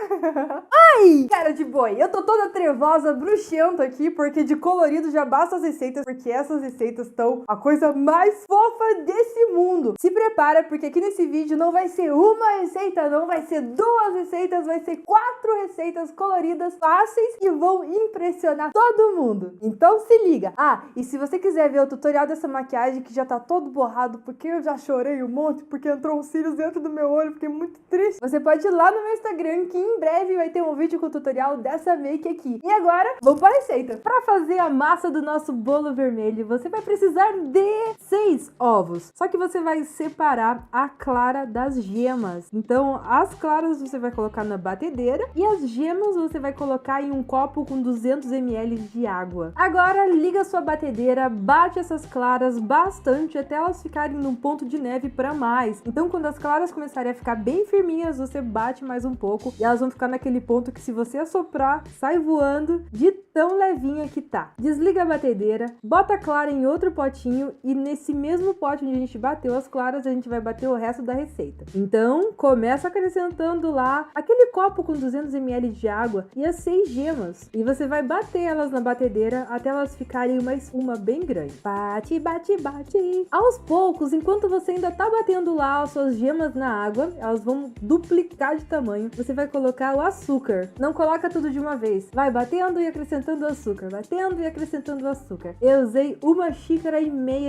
Ai, cara de boi, eu tô toda trevosa, bruxenta aqui, porque de colorido já basta as receitas, porque essas receitas estão a coisa mais fofa desse mundo. Se prepara, porque aqui nesse vídeo não vai ser uma receita, não vai ser duas receitas, vai ser 4 receitas coloridas, fáceis e vão impressionar todo mundo. Então se liga. Ah, e se você quiser ver o tutorial dessa maquiagem que já tá todo borrado, porque eu já chorei um monte, porque entrou uns cílios dentro do meu olho, fiquei muito triste. Você pode ir lá no meu Instagram, que em breve vai ter um vídeo com o tutorial dessa make aqui. E agora, vamos para a receita. Para fazer a massa do nosso bolo vermelho, você vai precisar de 6 ovos. Só que você vai separar a clara das gemas. Então, as claras você vai colocar na batedeira e as gemas você vai colocar em um copo com 200 ml de água. Agora, liga a sua batedeira, bate essas claras bastante até elas ficarem num ponto de neve para mais. Então, quando as claras começarem a ficar bem firminhas, você bate mais um pouco e elas vão ficar naquele ponto que se você assoprar, sai voando de tão levinha que tá. Desliga a batedeira, bota a clara em outro potinho e nesse mesmo pote onde a gente bateu as claras, a gente vai bater o resto da receita. Então, começa acrescentando lá aquele copo com 200 ml de água e as 6 gemas. E você vai bater elas na batedeira até elas ficarem uma espuma bem grande. Bate, bate, bate. Aos poucos, enquanto você ainda tá batendo lá as suas gemas na água, elas vão duplicar de tamanho. Você vai colocar o açúcar. Não coloca tudo de uma vez. Vai batendo e acrescentando açúcar. Batendo e acrescentando açúcar. Eu usei 1,5 xícaras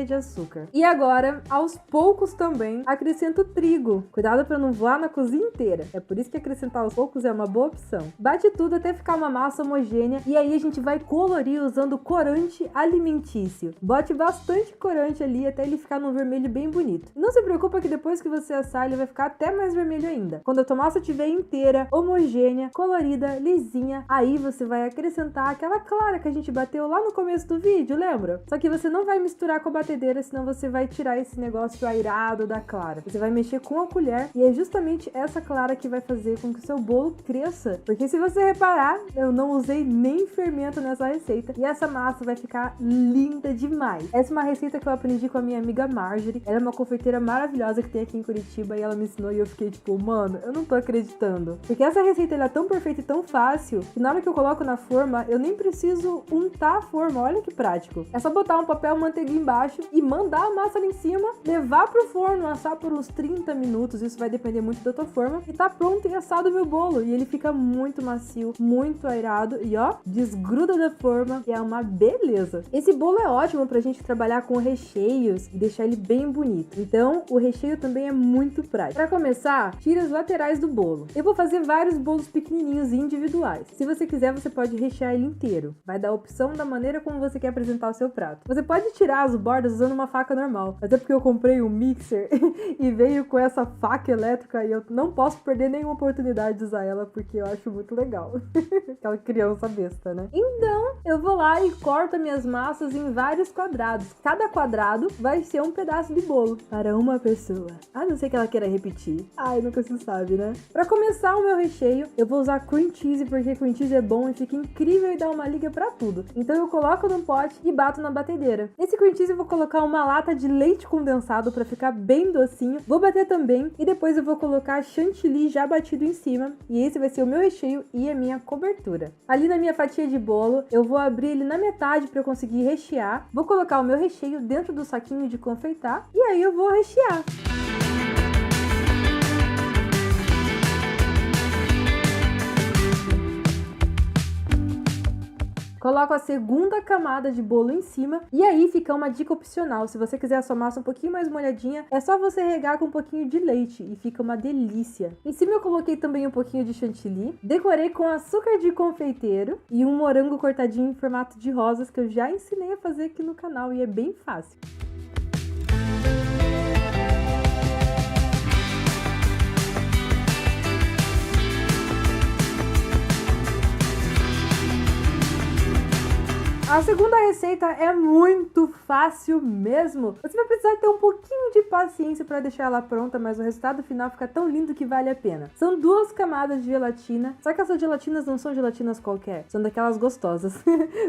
de açúcar. E agora, aos poucos também, acrescento trigo. Cuidado para não voar na cozinha inteira. É por isso que acrescentar aos poucos é uma boa opção. Bate tudo até ficar uma massa homogênea. E aí a gente vai colorir usando corante alimentício. Bote bastante corante ali até ele ficar num vermelho bem bonito. Não se preocupa que depois que você assar, ele vai ficar até mais vermelho ainda. Quando a tua massa estiver inteira, homogênea, colorida, lisinha, aí você vai acrescentar aquela clara que a gente bateu lá no começo do vídeo, lembra? Só que você não vai misturar com a batedeira, senão você vai tirar esse negócio airado da clara. Você vai mexer com a colher e é justamente essa clara que vai fazer com que o seu bolo cresça. Porque se você reparar, eu não usei nem fermento nessa receita e essa massa vai ficar linda demais. Essa é uma receita que eu aprendi com a minha amiga Marjorie. Ela é uma confeiteira maravilhosa que tem aqui em Curitiba e ela me ensinou e eu fiquei tipo, mano, eu não tô acreditando. Porque essa receita ela é tão perfeita e tão fácil que na hora que eu coloco na forma, eu nem preciso untar a forma. Olha que prático. É só botar um papel manteiga embaixo e mandar a massa ali em cima, levar pro forno, assar por uns 30 minutos. Isso vai depender muito da tua forma. E tá pronto e assado o meu bolo. E ele fica muito macio, muito airado. E ó, desgruda da forma e é uma beleza. Esse bolo é ótimo pra gente trabalhar com recheios e deixar ele bem bonito. Então, o recheio também é muito prático. Pra começar, tira as laterais do bolo. Eu vou fazer vários bolos pequenininhos e individuais. Se você quiser, você pode rechear ele inteiro. Vai dar a opção da maneira como você quer apresentar o seu prato. Você pode tirar as bordas usando uma faca normal. Até porque eu comprei um mixer e veio com essa faca elétrica e eu não posso perder nenhuma oportunidade de usar ela porque eu acho muito legal. Aquela criança besta, né? Então, eu vou lá e corto minhas massas em vários quadrados. Cada quadrado vai ser um pedaço de bolo para uma pessoa. A não ser que ela queira repetir. Ai, nunca se sabe, né? Pra começar o meu recheio, eu vou usar cream cheese porque cream cheese é bom e fica incrível e dá uma liga pra tudo. Então eu coloco num pote e bato na batedeira. Nesse cream cheese eu vou colocar uma lata de leite condensado pra ficar bem docinho. Vou bater também e depois eu vou colocar chantilly já batido em cima. E esse vai ser o meu recheio e a minha cobertura. Ali na minha fatia de bolo, eu vou abrir ele na metade pra eu conseguir rechear. Vou colocar o meu recheio dentro do saquinho de confeitar e aí eu vou rechear. Coloco a segunda camada de bolo em cima e aí fica uma dica opcional. Se você quiser a sua massa um pouquinho mais molhadinha, é só você regar com um pouquinho de leite e fica uma delícia. Em cima eu coloquei também um pouquinho de chantilly, decorei com açúcar de confeiteiro e um morango cortadinho em formato de rosas que eu já ensinei a fazer aqui no canal e é bem fácil. A segunda receita é muito fácil mesmo. Você vai precisar ter um pouquinho de paciência para deixar ela pronta, mas o resultado final fica tão lindo que vale a pena. São 2 camadas de gelatina, só que essas gelatinas não são gelatinas qualquer, são daquelas gostosas.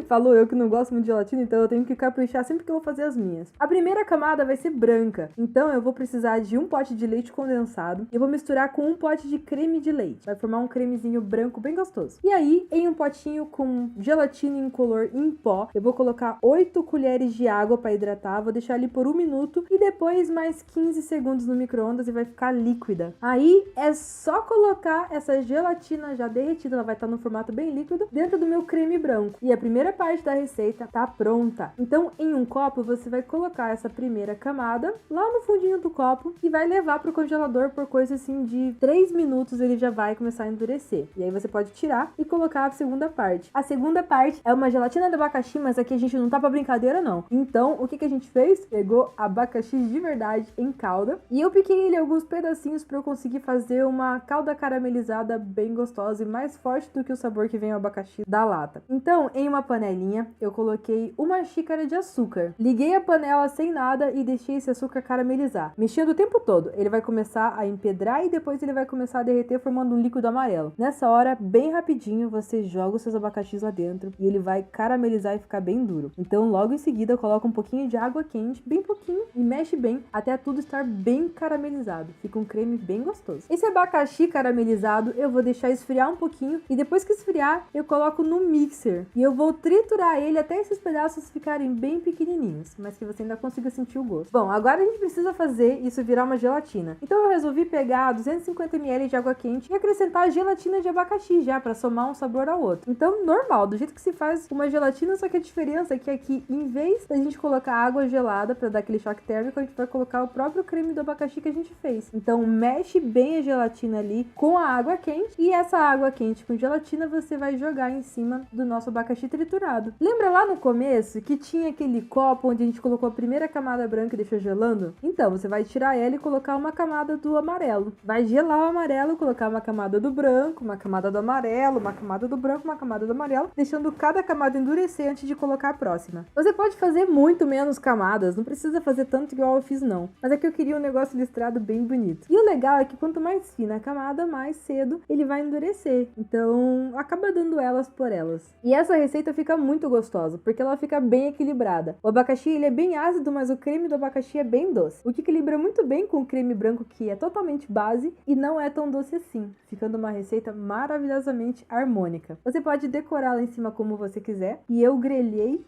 Falou eu que não gosto muito de gelatina, então eu tenho que caprichar sempre que eu vou fazer as minhas. A primeira camada vai ser branca, então eu vou precisar de um pote de leite condensado e eu vou misturar com um pote de creme de leite. Vai formar um cremezinho branco bem gostoso. E aí, em um potinho com gelatina incolor em pó, eu vou colocar 8 colheres de água para hidratar, vou deixar ali por 1 minuto e depois mais 15 segundos no micro-ondas e vai ficar líquida. Aí é só colocar essa gelatina já derretida, ela vai estar no formato bem líquido, dentro do meu creme branco. E a primeira parte da receita tá pronta. Então, em um copo, você vai colocar essa primeira camada lá no fundinho do copo e vai levar pro congelador por coisa assim de 3 minutos, ele já vai começar a endurecer. E aí você pode tirar e colocar a segunda parte. A segunda parte é uma gelatina de abacaxi, mas aqui a gente não tá pra brincadeira não. Então, o que a gente fez? Pegou abacaxi de verdade em calda e eu piquei ele em alguns pedacinhos pra eu conseguir fazer uma calda caramelizada bem gostosa e mais forte do que o sabor que vem o abacaxi da lata. Então, em uma panelinha, eu coloquei 1 xícara de açúcar. Liguei a panela sem nada e deixei esse açúcar caramelizar. Mexendo o tempo todo. Ele vai começar a empedrar e depois ele vai começar a derreter formando um líquido amarelo. Nessa hora, bem rapidinho, você joga os seus abacaxis lá dentro e ele vai caramelizar e ficar bem duro. Então, logo em seguida, coloca um pouquinho de água quente, bem pouquinho, e mexe bem até tudo estar bem caramelizado. Fica um creme bem gostoso. Esse abacaxi caramelizado, eu vou deixar esfriar um pouquinho e depois que esfriar, eu coloco no mixer e eu vou triturar ele até esses pedaços ficarem bem pequenininhos, mas que você ainda consiga sentir o gosto. Bom, agora a gente precisa fazer isso virar uma gelatina. Então, eu resolvi pegar 250 ml de água quente e acrescentar a gelatina de abacaxi já, para somar um sabor ao outro. Então, normal, do jeito que se faz uma gelatina, só que a diferença é que aqui, em vez da gente colocar água gelada para dar aquele choque térmico, a gente vai colocar o próprio creme do abacaxi que a gente fez. Então, mexe bem a gelatina ali com a água quente e essa água quente com gelatina você vai jogar em cima do nosso abacaxi triturado. Lembra lá no começo que tinha aquele copo onde a gente colocou a primeira camada branca e deixou gelando? Então, você vai tirar ela e colocar uma camada do amarelo. Vai gelar o amarelo, colocar uma camada do branco, uma camada do amarelo, uma camada do branco, uma camada do amarelo, deixando cada camada endurecer antes de colocar a próxima. Você pode fazer muito menos camadas, não precisa fazer tanto igual eu fiz não, mas é que eu queria um negócio listrado bem bonito. E o legal é que quanto mais fina a camada, mais cedo ele vai endurecer, então acaba dando elas por elas. E essa receita fica muito gostosa, porque ela fica bem equilibrada. O abacaxi ele é bem ácido, mas o creme do abacaxi é bem doce, o que equilibra muito bem com o creme branco que é totalmente base e não é tão doce assim, ficando uma receita maravilhosamente harmônica. Você pode decorar lá em cima como você quiser, e eu grelhei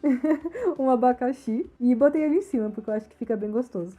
um abacaxi e botei ele em cima, porque eu acho que fica bem gostoso.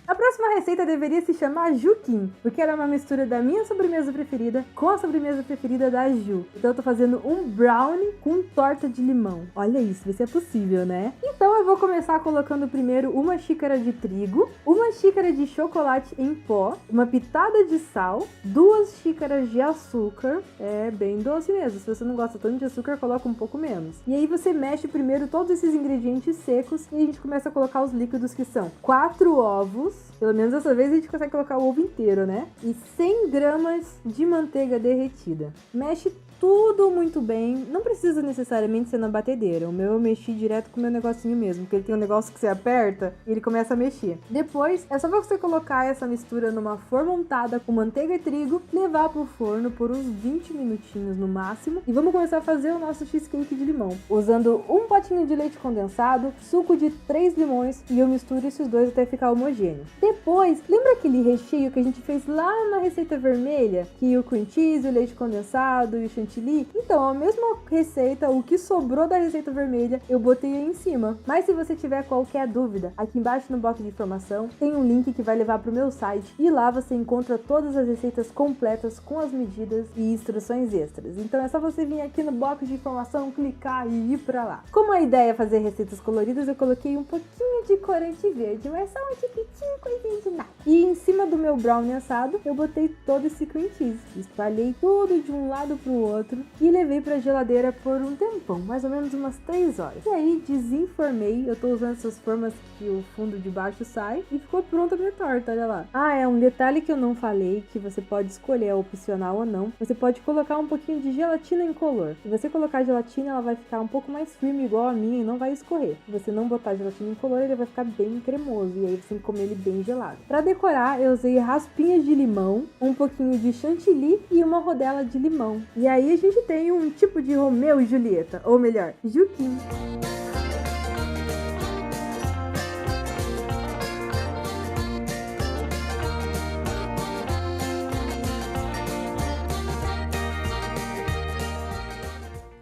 A próxima receita deveria se chamar Juquim, porque ela é uma mistura da minha sobremesa preferida com a sobremesa preferida da Ju. Então eu tô fazendo um brownie com torta de limão. Olha isso, vê se é possível, né? Então eu vou começar colocando primeiro 1 xícara de trigo, 1 xícara de chocolate em pó, uma pitada de sal, 2 xícaras de açúcar. É bem doce mesmo, se você não gosta tanto de açúcar, coloca um pouco menos. E aí você mexe primeiro todos esses ingredientes secos e a gente começa a colocar os líquidos que são 4 ovos, pelo menos dessa vez a gente consegue colocar o ovo inteiro, né? E 100 gramas de manteiga derretida. Mexe tudo muito bem, não precisa necessariamente ser na batedeira. O meu eu mexi direto com o meu negocinho mesmo, porque ele tem um negócio que você aperta e ele começa a mexer. Depois, é só você colocar essa mistura numa forma untada com manteiga e trigo, levar pro forno por uns 20 minutinhos no máximo e vamos começar a fazer o nosso cheesecake de limão. Usando um potinho de leite condensado, suco de 3 limões e eu misturo esses dois até ficar homogêneo. Depois, lembra aquele recheio que a gente fez lá na receita vermelha? Que o cream cheese, o leite condensado e o chantilly? Então, a mesma receita, o que sobrou da receita vermelha, eu botei aí em cima. Mas se você tiver qualquer dúvida, aqui embaixo no box de informação tem um link que vai levar pro meu site e lá você encontra todas as receitas completas com as medidas e instruções extras. Então é só você vir aqui no box de informação, clicar e ir pra lá. Como a ideia é fazer receitas coloridas, eu coloquei um pouquinho de corante verde, mas só um tiquitinho, coisinha de nada. E em cima do meu brownie assado, eu botei todo esse cream cheese. Espalhei tudo de um lado pro outro. outro e levei pra geladeira por um tempão, mais ou menos umas 3 horas. E aí desenformei, eu tô usando essas formas que o fundo de baixo sai e ficou pronta a minha torta, olha lá. Ah, é um detalhe que eu não falei, que você pode escolher, é opcional ou não. Você pode colocar um pouquinho de gelatina incolor. Se você colocar gelatina, ela vai ficar um pouco mais firme igual a minha e não vai escorrer. Se você não botar gelatina incolor, ele vai ficar bem cremoso e aí você tem que comer ele bem gelado. Pra decorar, eu usei raspinhas de limão, um pouquinho de chantilly e uma rodela de limão. E aí a gente tem um tipo de Romeu e Julieta, ou melhor, Juquinho.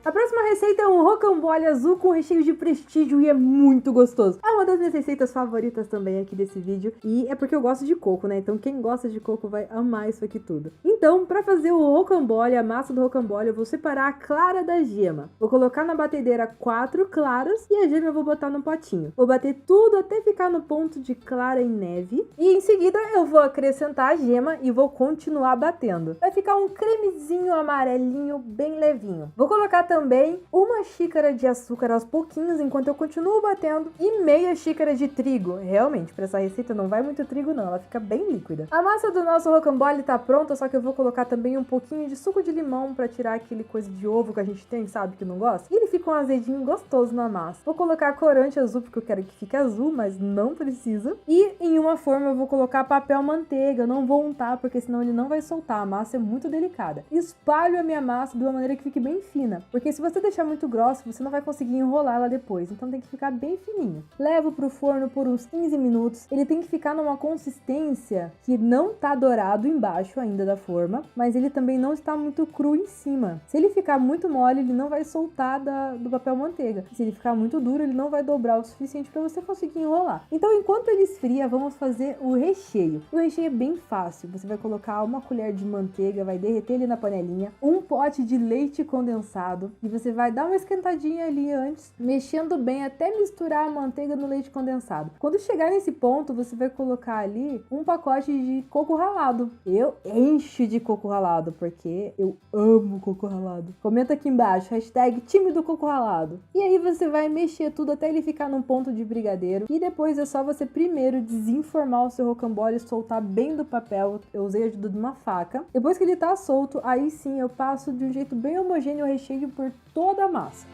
A próxima receita é um rocambole azul com recheio de prestígio e é muito gostoso. É uma das minhas receitas favoritas também aqui desse vídeo e é porque eu gosto de coco, né? Então quem gosta de coco vai amar isso aqui tudo. Então, para fazer o rocambole, a massa do rocambole, eu vou separar a clara da gema. Vou colocar na batedeira 4 claras e a gema eu vou botar no potinho. Vou bater tudo até ficar no ponto de clara em neve e em seguida eu vou acrescentar a gema e vou continuar batendo. Vai ficar um cremezinho amarelinho bem levinho. Vou colocar também uma xícara de açúcar aos pouquinhos enquanto eu continuo batendo e meia xícara de trigo. Realmente, para essa receita não vai muito trigo não, ela fica bem líquida. A massa do nosso rocambole tá pronta, só que eu vou colocar também um pouquinho de suco de limão para tirar aquele coisa de ovo que a gente tem, sabe, que não gosta. E ele fica um azedinho gostoso na massa. Vou colocar corante azul porque eu quero que fique azul, mas não precisa. E em uma forma eu vou colocar papel manteiga, eu não vou untar porque senão ele não vai soltar, a massa é muito delicada. Espalho a minha massa de uma maneira que fique bem fina, porque se você deixar muito grossa, você não vai conseguir enrolar ela depois, então tem que ficar bem fininho. Levo pro forno por uns 15 minutos, ele tem que ficar numa consistência que não tá dourado embaixo ainda da forma, mas ele também não está muito cru em cima. Se ele ficar muito mole, ele não vai soltar do papel manteiga. Se ele ficar muito duro, ele não vai dobrar o suficiente para você conseguir enrolar. Então, enquanto ele esfria, vamos fazer o recheio. O recheio é bem fácil, você vai colocar uma colher de manteiga, vai derreter ele na panelinha, um pote de leite condensado, e você vai dar uma esquentadinha ali antes, mexendo bem até misturar a manteiga no leite condensado. Quando chegar nesse ponto, você vai colocar ali um pacote de coco ralado. Eu encho de coco ralado, porque eu amo coco ralado. Comenta aqui embaixo, hashtag time do coco ralado. E aí você vai mexer tudo até ele ficar num ponto de brigadeiro. E depois é só você primeiro desenformar o seu rocambole e soltar bem do papel. Eu usei a ajuda de uma faca. Depois que ele tá solto, aí sim eu passo de um jeito bem homogêneo o recheio por toda a massa.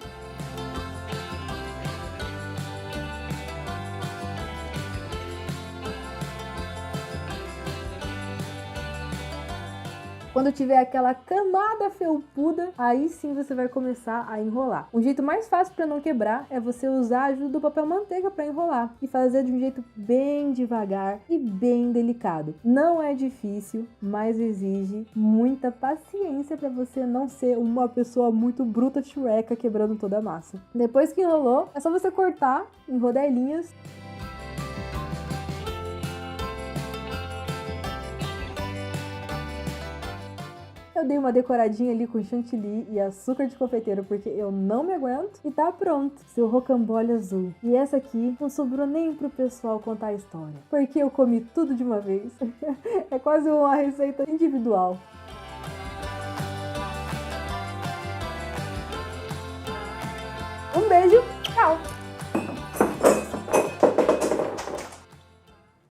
Quando tiver aquela camada felpuda, aí sim você vai começar a enrolar. Um jeito mais fácil para não quebrar é você usar a ajuda do papel manteiga para enrolar e fazer de um jeito bem devagar e bem delicado. Não é difícil, mas exige muita paciência para você não ser uma pessoa muito bruta chueca quebrando toda a massa. Depois que enrolou, é só você cortar em rodelinhas. Eu dei uma decoradinha ali com chantilly e açúcar de confeiteiro porque eu não me aguento. E tá pronto, seu rocambole azul. E essa aqui não sobrou nem pro pessoal contar a história, porque eu comi tudo de uma vez. É quase uma receita individual.